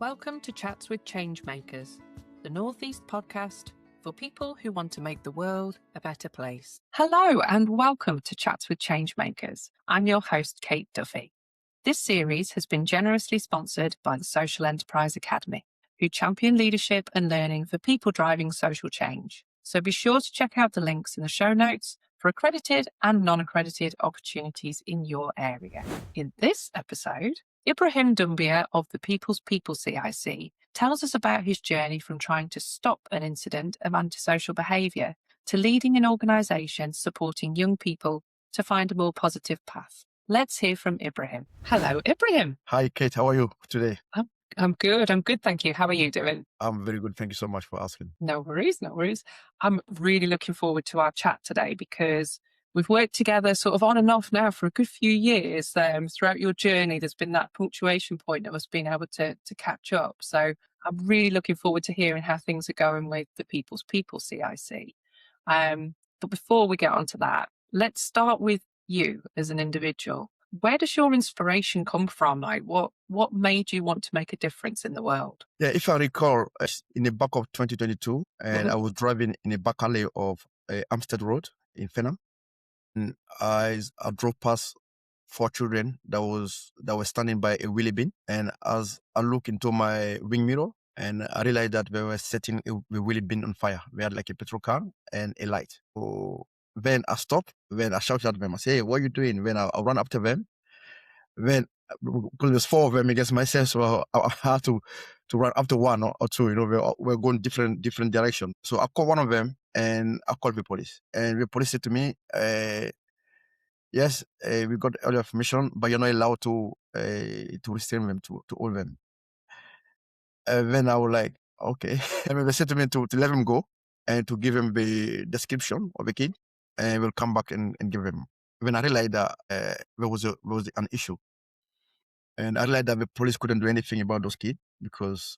Welcome to Chats with Changemakers, the Northeast podcast for people who want to make the world a better place. Hello and welcome to Chats with Changemakers. I'm your host, Kate Duffy. This series has been generously sponsored by the Social Enterprise Academy, who champion leadership and learning for people driving social change. So be sure to check out the links in the show notes for accredited and non-accredited opportunities in your area. In this episode, Ibrahim Dumbia of the People's People CIC tells us about his journey from trying to stop an incident of antisocial behaviour to leading an organisation supporting young people to find a more positive path. Let's hear from Ibrahim. Hello, Ibrahim. Hi, Kate. How are you today? I'm good. Thank you. How are you doing? I'm very good. Thank you so much for asking. No worries. I'm really looking forward to our chat today because we've worked together sort of on and off now for a good few years. Throughout your journey, there's been that punctuation point of us being able to catch up. So I'm really looking forward to hearing how things are going with the People's People CIC. But before we get onto that, let's start with you as an individual. Where does your inspiration come from? Like, what made you want to make a difference in the world? Yeah, if I recall, in the back of 2022, and I was driving in the back alley of Amstead Road in Fenham, and I drove past 4 children that were standing by a wheelie bin, and as I look into my wing mirror, and I realized that they were setting a wheelie bin on fire. We had like a petrol car and a light. So then I stopped. Then I shouted at them. I said, "Hey, what are you doing?" When I ran after them, then because there's 4 of them against myself, so I had to run after one or two. You know, we're going different directions. So I called one of them and I called the police. And the police said to me, "Yes, we got all the information, but you're not allowed to restrain them, to hold them." And then I was like, "Okay." And then they said to me to let him go and to give him the description of the kid, and we'll come back and give him. When I realized that there was an issue. And I realized that the police couldn't do anything about those kids because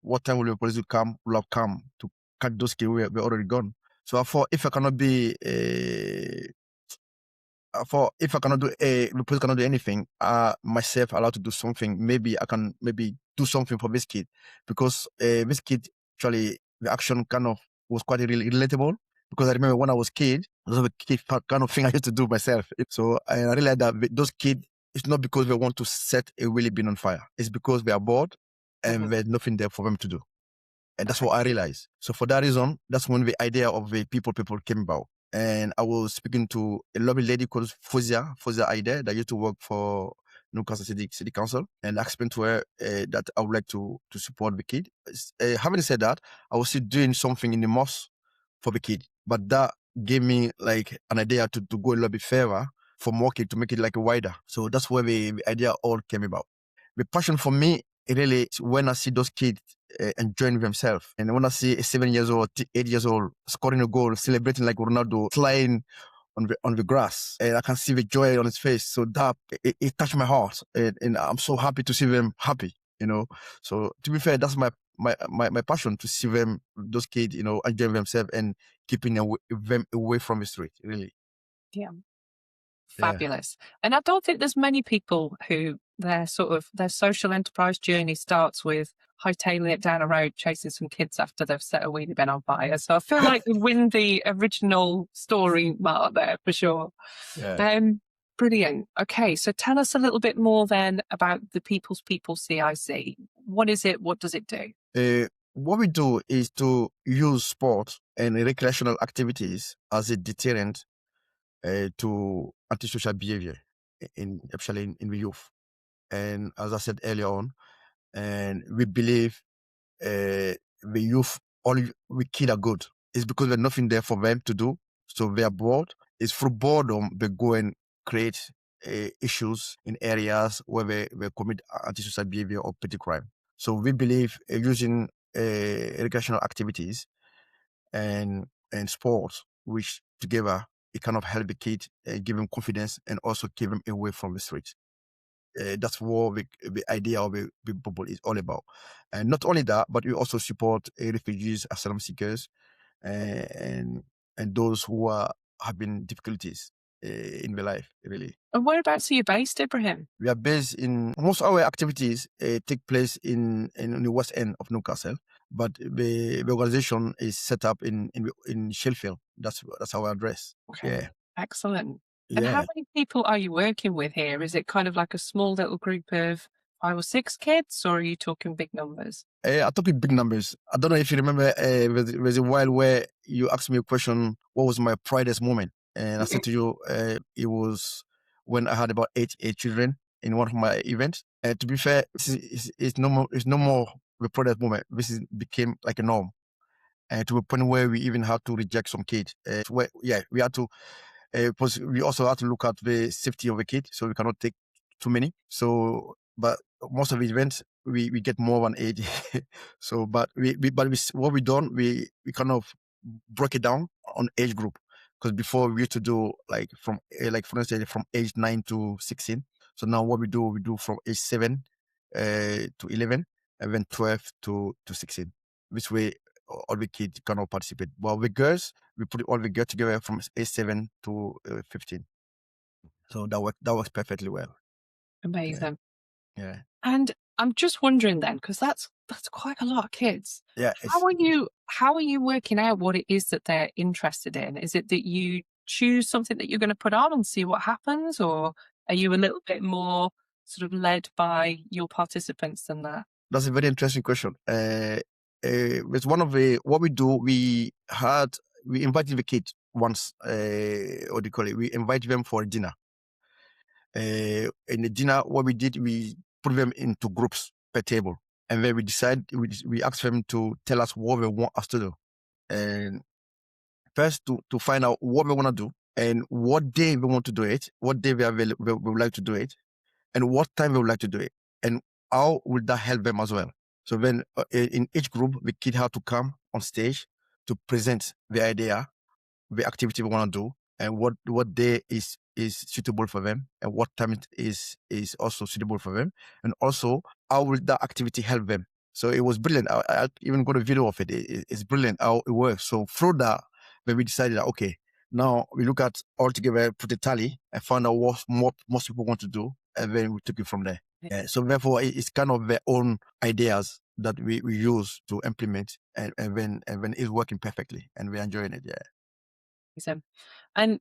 what time will the police will have come to catch those kids? We're already gone. So I thought if I cannot do the police cannot do anything, myself allowed to do something. Maybe I can do something for this kid, because this kid actually, the action kind of was quite really relatable, because I remember when I was a kid, those are the kid kind of thing I used to do myself. So I realized that those kids, it's not because they want to set a wheelie bin on fire. It's because they are bored and there's nothing there for them to do. And that's what I realized. So for that reason, that's when the idea of the people came about. And I was speaking to a lovely lady called Fozia Aide that used to work for Newcastle City Council. And I explained to her that I would like to support the kid. Having said that, I was still doing something in the mosque for the kid. But that gave me like an idea to go a little bit further for more kids, to make it like wider. So that's where the idea all came about. The passion for me, it really is when I see those kids enjoying themselves. And when I see a 7 years old, 8 years old scoring a goal, celebrating like Ronaldo, flying on the grass, and I can see the joy on his face. So that it touched my heart, and I'm so happy to see them happy. You know, so to be fair, that's my passion, to see them, those kids, you know, enjoying themselves and keeping them away from the street. Really, Yeah. Fabulous. And I don't think there's many people who their social enterprise journey starts with hightailing it down a road, chasing some kids after they've set a wheelie bin on fire. So I feel like we win the original story mark there for sure. Yeah. Brilliant. Okay, so tell us a little bit more then about the People's People CIC. What is it? What does it do? What we do is to use sport and recreational activities as a deterrent to antisocial behavior, especially in the youth. And as I said earlier on, and we believe the youth, only we kids are good. It's because there's nothing there for them to do. So they are bored. It's through boredom they go and create issues in areas where they commit antisocial behavior or petty crime. So we believe using recreational activities and sports, which together it kind of help the kid, give them confidence, and also keep them away from the streets. That's what the idea of the bubble is all about. And not only that, but we also support refugees, asylum seekers, and those who are having difficulties in their life, really. And whereabouts are you based, Ibrahim? We are based in most of our activities take place in the west end of Newcastle, but the organization is set up in Sheffield. That's our address. Okay. Yeah, Excellent. And how yeah. many people are you working with here? Is it kind of like a small little group of 5 or 6 kids, or are you talking big numbers? I talk in big numbers. I don't know if you remember, there's a while where you asked me a question, what was my proudest moment? And I said to you, it was when I had about eight children in one of my events. To be fair, it's no more the proudest moment. Became like a norm. To a point where we even had to reject some kids. We had to, because we also had to look at the safety of the kid, so we cannot take too many. So, but most of the events we get more than 80. So, but what we done, we kind of broke it down on age group, because before we used to do like from like for instance from age 9 to 16. So now what we do from age 7 to 11, and then 12 to 16. This way all the kids cannot participate. But with girls, we put all the girls together from age 7 to 15. So that works perfectly well. Amazing. Yeah. And I'm just wondering then, because that's quite a lot of kids. Yeah. How are you working out what it is that they're interested in? Is it that you choose something that you're going to put on and see what happens, or are you a little bit more sort of led by your participants than that? That's a very interesting question. With one of what we do, we invited the kids once, what do you call it? We invite them for dinner. In the dinner, what we did, we put them into groups per table, and then we asked them to tell us what they want us to do, and first to find out what they want to do and what day they want to do it, what day they would like to do it, and what time they would like to do it, and how will that help them as well. So then in each group, the kid had to come on stage to present the idea, the activity we want to do, and what day is suitable for them, and what time it is also suitable for them, and also how will that activity help them. So it was brilliant. I even got a video of it. It's brilliant how it works. So through that, then we decided that, okay, now we look at all together, put a tally, and find out what most people want to do, and then we took it from there. Yeah. So therefore, it's kind of their own ideas that we use to implement, and then it's working perfectly, and we're enjoying it. Yeah. So, and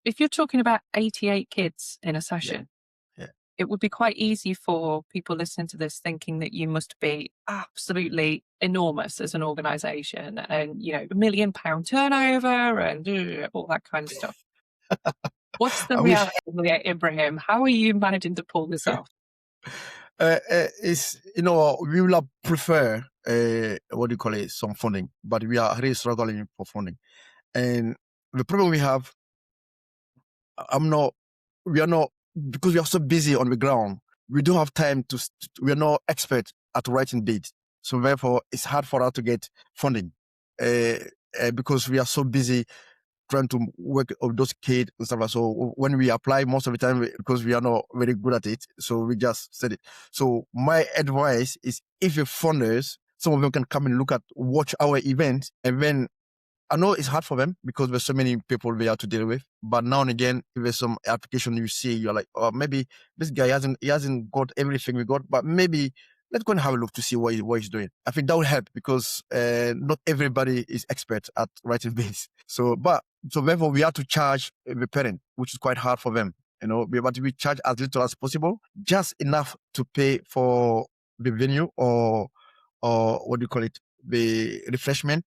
if you're talking about 88 kids in a session, Yeah. it would be quite easy for people listening to this thinking that you must be absolutely enormous as an organization and, £1 million turnover and all that kind of stuff. What's the I wish. reality, Ibrahim? How are you managing to pull this off? It's, we will prefer what do you call it, some funding, but we are really struggling for funding. And the problem we have, we are not, because we are so busy on the ground, we don't have time we are not experts at writing bids. So therefore, it's hard for us to get funding because we are so busy trying to work with those kids and stuff. So when we apply, most of the time, because we are not very good at it, so we just said it. So my advice is, if your funders, some of them can come and watch our event, and then I know it's hard for them because there's so many people they have to deal with. But now and again, if there's some application you see, you're like, oh, maybe this guy hasn't got everything we got, but maybe let's go and have a look to see what he's doing. I think that will help because not everybody is expert at writing bids. So therefore we have to charge the parent, which is quite hard for them. But we charge as little as possible, just enough to pay for the venue or what do you call it, the refreshment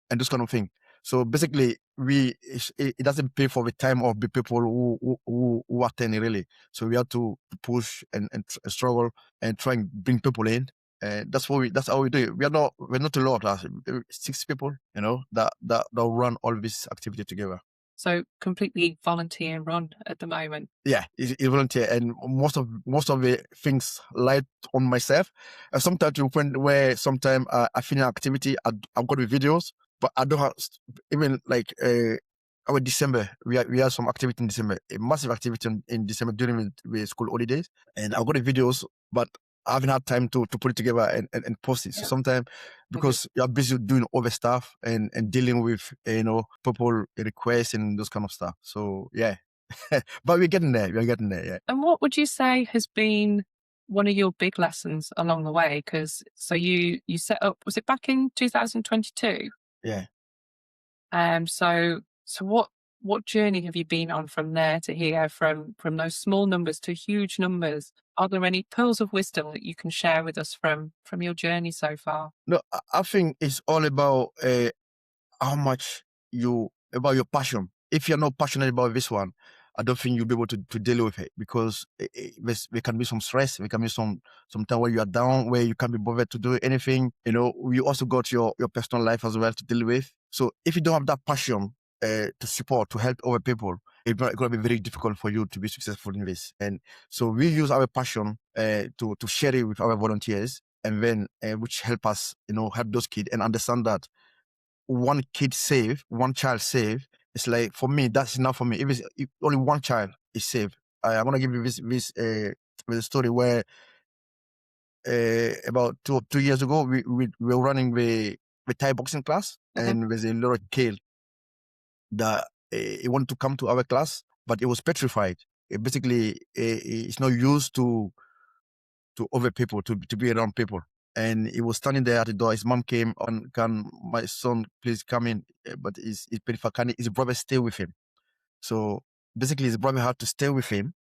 and this kind of thing. So basically, it doesn't pay for the time of the people who attend really. So we have to push and struggle and try and bring people in. That's how we do it. We're not a lot. 6 people, that run all this activity together. So completely volunteer run at the moment. Yeah, it's volunteer, and most of the things lie on myself. Sometimes to a point where sometimes I finish an activity, I've got the videos, but I don't have even like our December. We have some activity in December, a massive activity in December during the school holidays, and I've got the videos, but I haven't had time to put it together and post it. So sometimes, because you're busy doing other stuff and dealing with people requests and those kind of stuff. So yeah. But we're getting there. We're getting there. Yeah. And what would you say has been one of your big lessons along the way? Because so you set up, was it back in 2022? Yeah. So what journey have you been on from there to here, from those small numbers to huge numbers? Are there any pearls of wisdom that you can share with us from your journey so far? No, I think it's all about how much about your passion. If you're not passionate about this one, I don't think you'll be able to deal with it, because there can be some stress. There can be some time where you are down, where you can't be bothered to do anything. You know, you also got your personal life as well to deal with. So if you don't have that passion to support, to help other people, it's going to be very difficult for you to be successful in this. And so we use our passion to share it with our volunteers, and then which help us, help those kids and understand that one kid saved, one child saved, it's like, for me, that's enough for me. If only one child is saved, I'm gonna give you this story where about 2 years ago we were running the Thai boxing class, and there's a little kid that he wanted to come to our class, but he was petrified. Basically, he's not used to other people, to be around people. And he was standing there at the door. His mom came and, "Can my son please come in?" But he's petrified. Can his brother stay with him? So basically, his brother had to stay with him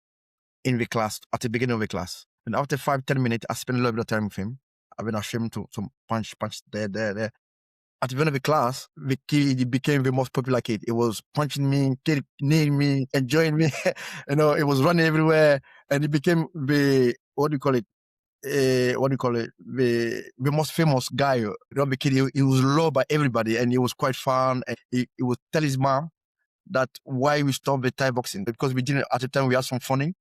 in the class at the beginning of the class. And after 5-10 minutes, I spent a little bit of time with him. I've been ashamed to some punch there. At the end of the class, the kid, he became the most popular kid. He was punching me, kneeing me, enjoying me. He was running everywhere, and he became the the most famous guy. The kid, he was loved by everybody, and he was quite fun. And he would tell his mom that why we stopped the Thai boxing, because we didn't, at the time we had some funding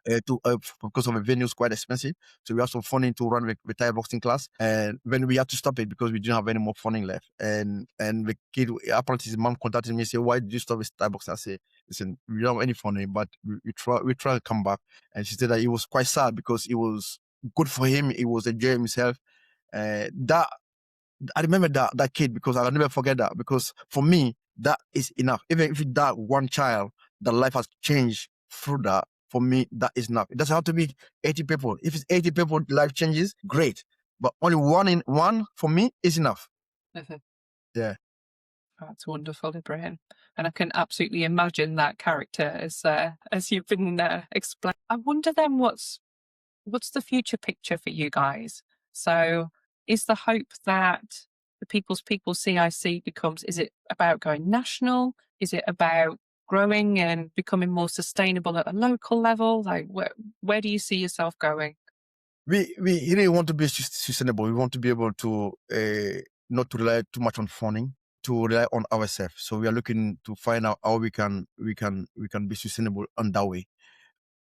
because of the venue is quite expensive. So we had some funding to run the Thai boxing class, and then we had to stop it because we didn't have any more funding left. And the kid, apparently his mom contacted me and said, "Why did you stop this Thai boxing?" I said, "Listen, we don't have any funding, but we try to come back." And she said that it was quite sad because it was good for him. He was enjoying himself. That I remember that kid, because I'll never forget that, because for me, that is enough. Even if that one child, the life has changed through that, for me, that is enough. It doesn't have to be 80 people. If it's 80 people, life changes, great. But only one for me is enough. Yeah. That's wonderful, Ibrahim. And I can absolutely imagine that character as you've been explaining. I wonder then, what's the future picture for you guys? So is the hope that the People's People CIC is it about going national? Is it about growing and becoming more sustainable at a local level? Like, where do you see yourself going? We really want to be sustainable. We want to be able to not to rely too much on funding, to rely on ourselves. So we are looking to find out how we can be sustainable on that way.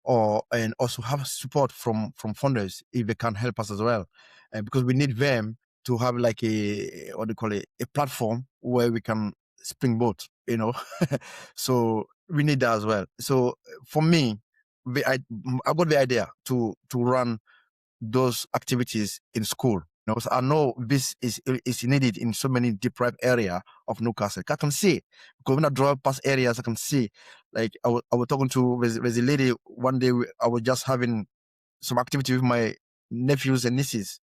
And also have support from funders if they can help us as well, because we need them to have like a platform where we can springboard, so we need that as well. So for me, I got the idea to run those activities in school. Because I know this is needed in so many deprived area of Newcastle. I can see, because when I drive past areas, I can see. Like I was talking to there's a lady one day. I was just having some activity with my nephews and nieces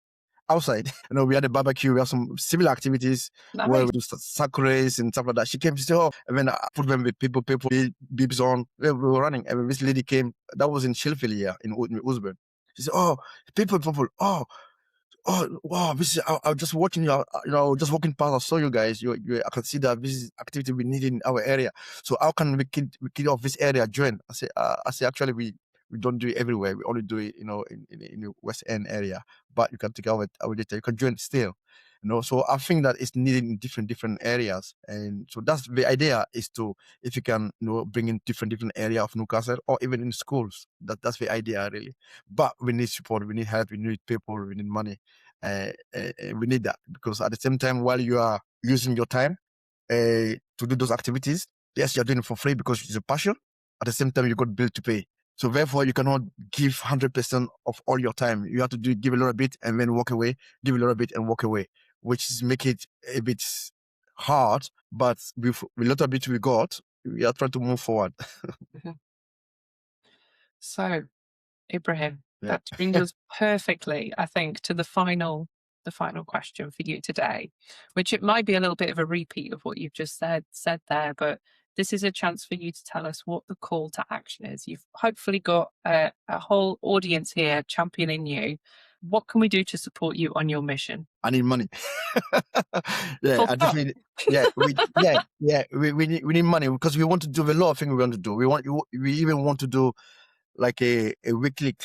outside. We had a barbecue. We had some similar activities where we do sack race and stuff like that. She came to say, "Oh," and then I put them with people, beeps on. We were running, and when this lady came, that was in Sheffield, in Usburn. She said, "Oh, people, oh wow! I was just watching you. Just walking past. I saw you guys. I can see that this is activity we need in our area. So how can we kid of this area join?" I say actually we don't do it everywhere. We only do it in the West End area. But you can take our data. You can join still. So I think that it's needed in different areas, and so that's the idea, is to, if you can bring in different area of Newcastle, or even in schools. That's the idea really. But we need support, we need help, we need people, we need money. We need that, because at the same time, while you are using your time to do those activities, yes, you're doing it for free because it's a passion. At the same time, you got bill to pay. So therefore, you cannot give 100% of all your time. You have to give a little bit and then walk away, give a little bit and walk away, which is make it a bit hard. But with a little bit we got, we are trying to move forward. Mhm. So, Ibrahim, Yeah. that brings us perfectly, I think, to the final question for you today, which it might be a little bit of a repeat of what you've just said there, but this is a chance for you to tell us what the call to action is. You've hopefully got a whole audience here championing you. What can we do to support you on your mission? I need money. Yeah, Full I stop. definitely. We need money because we want to do a lot of things we want to do. We even want to do like a weekly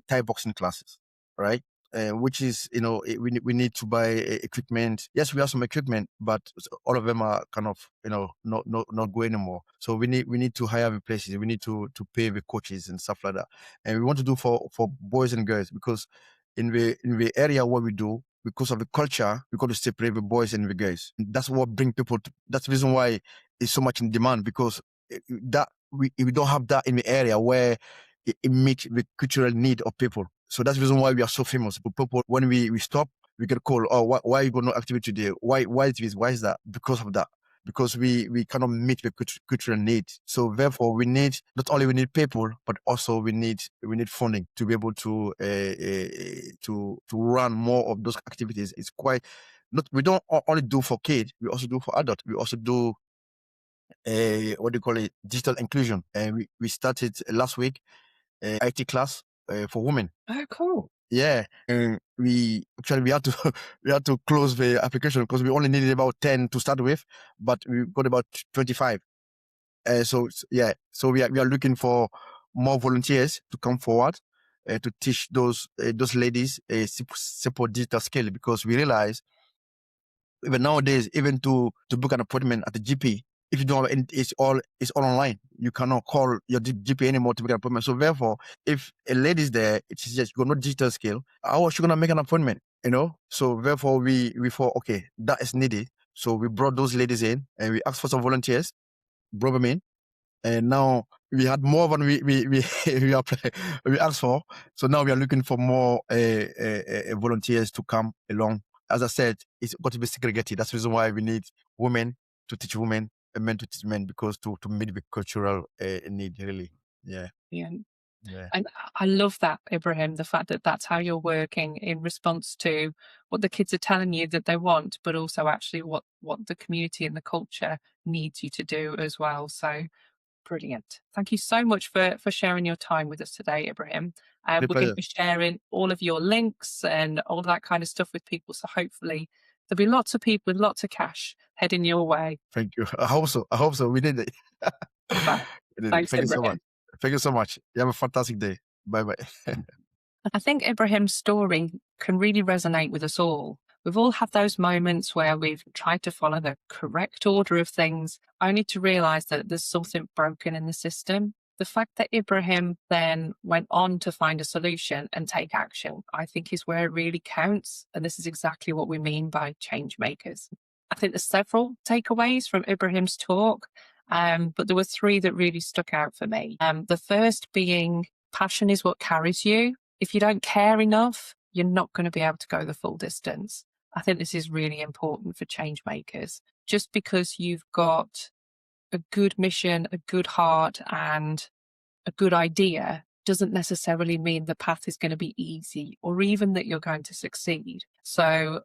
Thai boxing classes, right? Which is, we need to buy equipment. Yes, we have some equipment, but all of them are kind of, not going anymore. So we need to hire the places. We need to pay the coaches and stuff like that. And we want to do for boys and girls, because in the area where we do, because of the culture, we got to separate the boys and the girls. That's what bring people. That's the reason why it's so much in demand, because we don't have that in the area where it meets the cultural need of people. So that's the reason why we are so famous. But people, when we stop, we get a call. Oh, why you got no activity today? Why is this? Why is that? Because of that. Because we cannot meet the cultural need. So therefore, we need not only we need people, but also we need funding to be able to run more of those activities. It's quite not. We don't only do for kids. We also do for adults. We also do what do you call it? Digital inclusion. And we started last week IT class for women. Oh, cool. Yeah, and we had to we had to close the application because we only needed about 10 to start with, but we got about 25. So we are looking for more volunteers to come forward to teach those ladies a simple digital skill, because we realize even nowadays, even to book an appointment at the GP, if you don't have it's all online. You cannot call your GP anymore to book an appointment. So therefore, if a lady's there, it's just got no digital skill, how is she gonna make an appointment? So therefore, we thought, okay, that is needed. So we brought those ladies in and we asked for some volunteers, brought them in, and now we had more than we we asked for. So now we are looking for more volunteers to come along. As I said, it's got to be segregated. That's the reason why we need women to teach women and men to teach men, because to meet the cultural need, really. Yeah. Yeah. Yeah. And I love that, Ibrahim, the fact that that's how you're working in response to what the kids are telling you that they want, but also actually what the community and the culture needs you to do as well. So brilliant. Thank you so much for sharing your time with us today, Ibrahim. The We're going to pleasure. be sharing all of your links and all of that kind of stuff with people. So hopefully there'll be lots of people with lots of cash heading your way. Thank you. I hope so. We did it. Fab. We did it. Thanks, Thank you so much. Ibrahim. Thank you so much. You have a fantastic day. Bye bye. I think Ibrahim's story can really resonate with us all. We've all had those moments where we've tried to follow the correct order of things, only to realize that there's something broken in the system. The fact that Ibrahim then went on to find a solution and take action, I think is where it really counts. And this is exactly what we mean by change makers. I think there's several takeaways from Ibrahim's talk, but there were three that really stuck out for me. The first being passion is what carries you. If you don't care enough, you're not going to be able to go the full distance. I think this is really important for change makers. Just because you've got a good mission, a good heart, and a good idea doesn't necessarily mean the path is going to be easy or even that you're going to succeed. So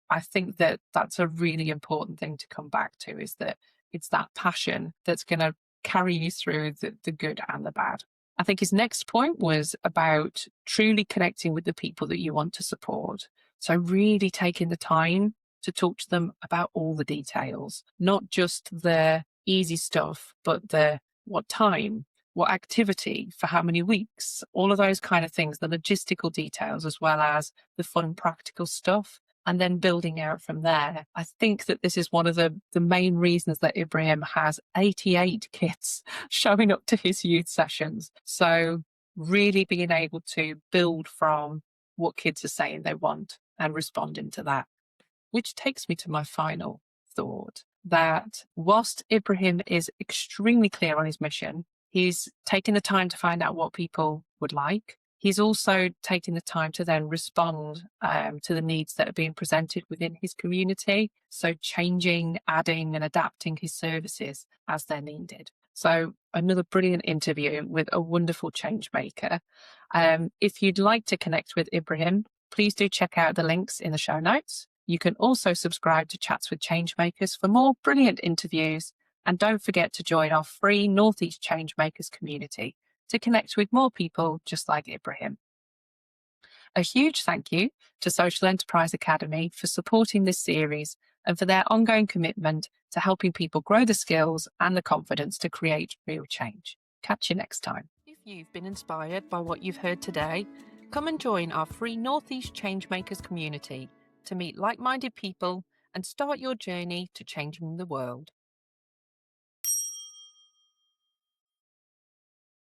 I think that that's a really important thing to come back to, is that it's that passion that's going to carry you through the good and the bad. I think his next point was about truly connecting with the people that you want to support. So really taking the time to talk to them about all the details, not just the easy stuff, but the what time, what activity, for how many weeks, all of those kind of things, the logistical details, as well as the fun, practical stuff, and then building out from there. I think that this is one of the main reasons that Ibrahim has 88 kids showing up to his youth sessions. So really being able to build from what kids are saying they want and responding to that. Which takes me to my final thought, that whilst Ibrahim is extremely clear on his mission, he's taking the time to find out what people would like. He's also taking the time to then respond to the needs that are being presented within his community. So changing, adding and adapting his services as they're needed. So another brilliant interview with a wonderful change maker. If you'd like to connect with Ibrahim, please do check out the links in the show notes. You can also subscribe to Chats with Changemakers for more brilliant interviews. And don't forget to join our free Northeast Changemakers community to connect with more people just like Ibrahim. A huge thank you to Social Enterprise Academy for supporting this series and for their ongoing commitment to helping people grow the skills and the confidence to create real change. Catch you next time. If you've been inspired by what you've heard today, come and join our free Northeast Changemakers community to meet like-minded people and start your journey to changing the world.